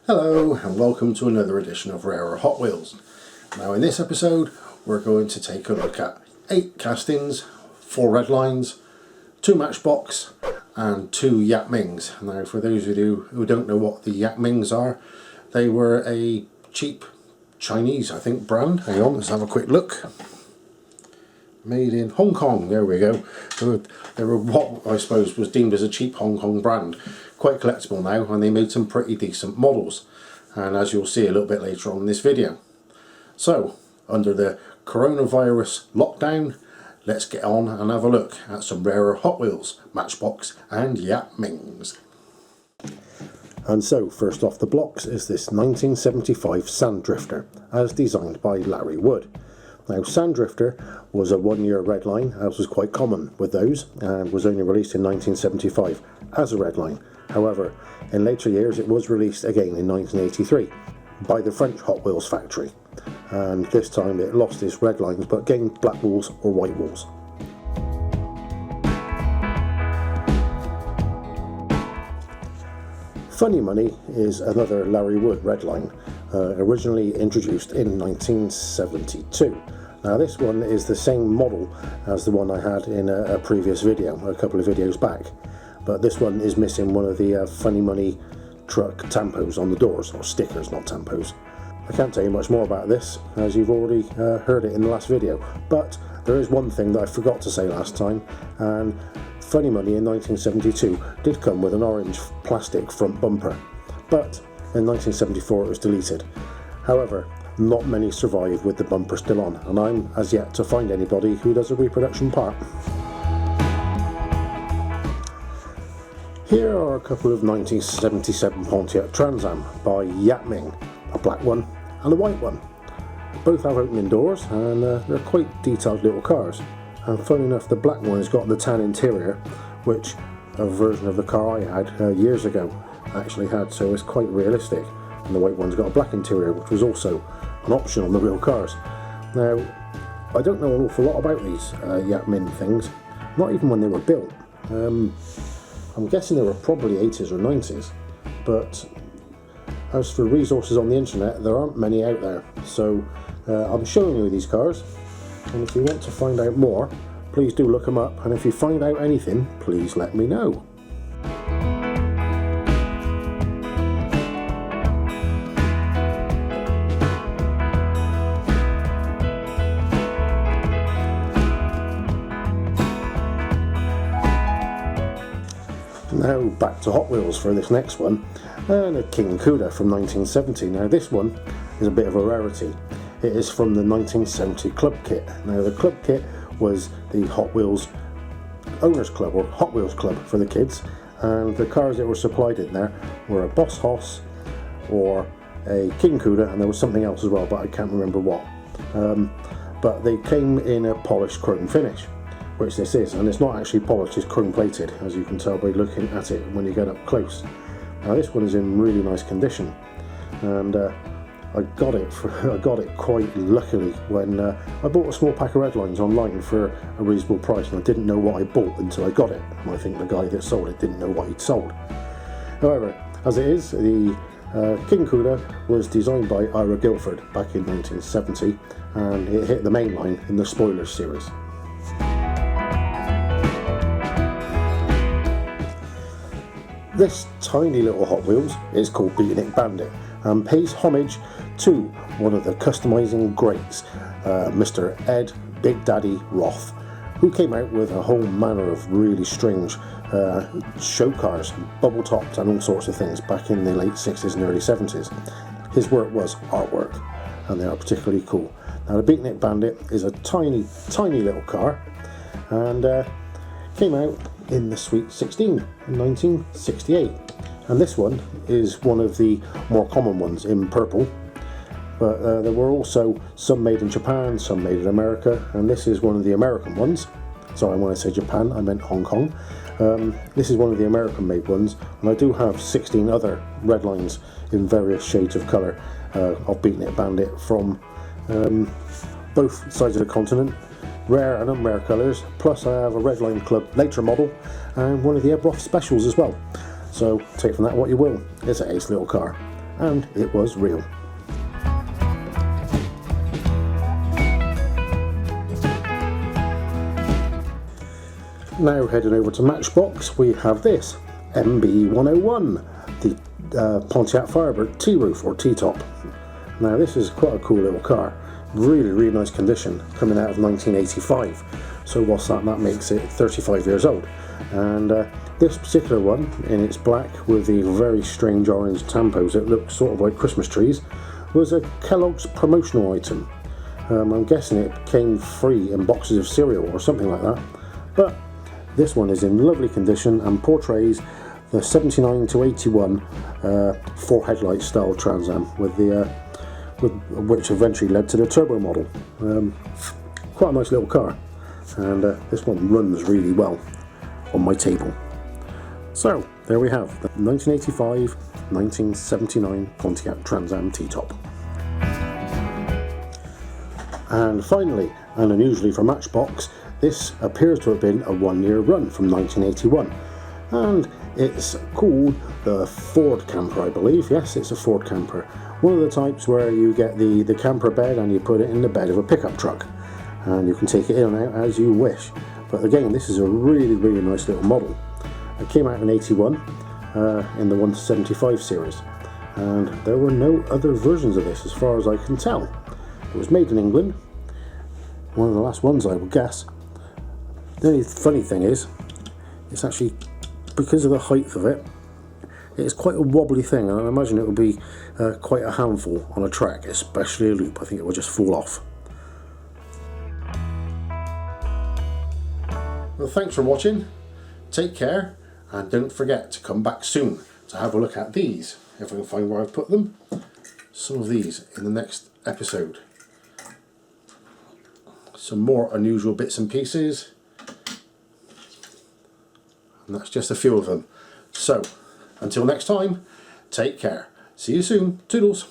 Hello and welcome to another edition of Rarer Hot Wheels. Now in this episode we're going to take a look at 8 castings, 4 red lines, 2 Matchbox and 2 Yatmings. Now for those of you who don't know what the Yatmings are, they were a cheap Chinese, I think, brand. Hang on, let's have a quick look. Made in Hong Kong, there we go. They were what I suppose was deemed as a cheap Hong Kong brand. Quite collectible now, and they made some pretty decent models, and as you'll see a little bit later on in this video. So, under the coronavirus lockdown, let's get on and have a look at some rarer Hot Wheels, Matchbox and Yatmings. And so, first off the blocks is this 1975 Sand Drifter, as designed by Larry Wood. Now, Sand Drifter was a 1-year red line, as was quite common with those, and was only released in 1975 as a red line. However, in later years it was released again in 1983 by the French Hot Wheels factory, and this time it lost its red lines but gained black walls or white walls. Funny Money is another Larry Wood red line, originally introduced in 1972. Now this one is the same model as the one I had in a previous video, a couple of videos back. But this one is missing one of the Funny Money truck tampos on the doors, or stickers, not tampos. I can't tell you much more about this, as you've already heard it in the last video. But there is one thing that I forgot to say last time, and Funny Money in 1972 did come with an orange plastic front bumper. But in 1974 it was deleted. However, not many survive with the bumper still on, and I'm as yet to find anybody who does a reproduction part. Here are a couple of 1977 Pontiac Trans Am by Yatming, a black one and a white one. Both have opening doors, and they're quite detailed little cars. And funny enough, the black one has got the tan interior, which a version of the car I had years ago actually had, so it's quite realistic. And the white one's got a black interior, which was also an option on the real cars. Now, I don't know an awful lot about these Yatming things, not even when they were built. I'm guessing they were probably 80s or 90s, but as for resources on the internet, there aren't many out there. So I'm showing you these cars, and if you want to find out more, please do look them up, and if you find out anything, please let me know. Now back to Hot Wheels for this next one, and a King Cuda from 1970. Now this one is a bit of a rarity. It is from the 1970 Club Kit. Now the Club Kit was the Hot Wheels Owners Club, or Hot Wheels Club for the kids, and the cars that were supplied in there were a Boss Hoss or a King Cuda, and there was something else as well, but I can't remember what. But they came in a polished chrome finish, which this is, and it's not actually polished, it's chrome plated, as you can tell by looking at it when you get up close. Now this one is in really nice condition, and I got it quite luckily when I bought a small pack of red lines online for a reasonable price, and I didn't know what I bought until I got it, and I think the guy that sold it didn't know what he'd sold. However, as it is, the King Cuda was designed by Ira Guilford back in 1970, and it hit the main line in the Spoilers series. This tiny little Hot Wheels is called Beatnik Bandit, and pays homage to one of the customising greats, Mr. Ed Big Daddy Roth, who came out with a whole manner of really strange show cars, bubble topped and all sorts of things back in the late 60s and early 70s. His work was artwork, and they are particularly cool. Now the Beatnik Bandit is a tiny little car, and came out in the Sweet 16 in 1968, and this one is one of the more common ones in purple, but there were also some made in Japan, some made in America, and this is one of the American ones. Sorry, when I say Japan I meant Hong Kong. This is one of the American made ones, and I do have 16 other red lines in various shades of colour of Beatnik Bandit from both sides of the continent, rare and unrare colours, plus I have a Redline Club later model and one of the Ebroth specials as well. So take from that what you will. It's an ace little car. and it was real. Now heading over to Matchbox, we have this MB101, the Pontiac Firebird T-roof or T-top. Now this is quite a cool little car, really nice condition, coming out of 1985. So what's that? That makes it 35 years old. And this particular one, in its black with the very strange orange tampos that look sort of like Christmas trees, was a Kellogg's promotional item. I'm guessing it came free in boxes of cereal or something like that. But this one is in lovely condition and portrays the 79 to 81 four headlight style Trans Am which eventually led to the turbo model. Quite a nice little car, and this one runs really well on my table. So there we have the 1985-1979 Pontiac Trans Am T-top. And finally, and unusually for Matchbox, this appears to have been a one-year run from 1981, and it's called the Ford camper, I believe. Yes, it's a Ford camper. One of the types where you get the camper bed and you put it in the bed of a pickup truck, and you can take it in and out as you wish. But again, this is a really nice little model. It came out in 81 in the 175 series, and there were no other versions of this as far as I can tell. It was made in England, one of the last ones I would guess. The only funny thing is, it's actually, because of the height of it, it's quite a wobbly thing, and I imagine it would be quite a handful on a track, especially a loop. I think it would just fall off. Well, thanks for watching, take care, and don't forget to come back soon to have a look at these, if I can find where I've put them, some of these in the next episode. Some more unusual bits and pieces, and that's just a few of them. So, until next time, take care. See you soon. Toodles.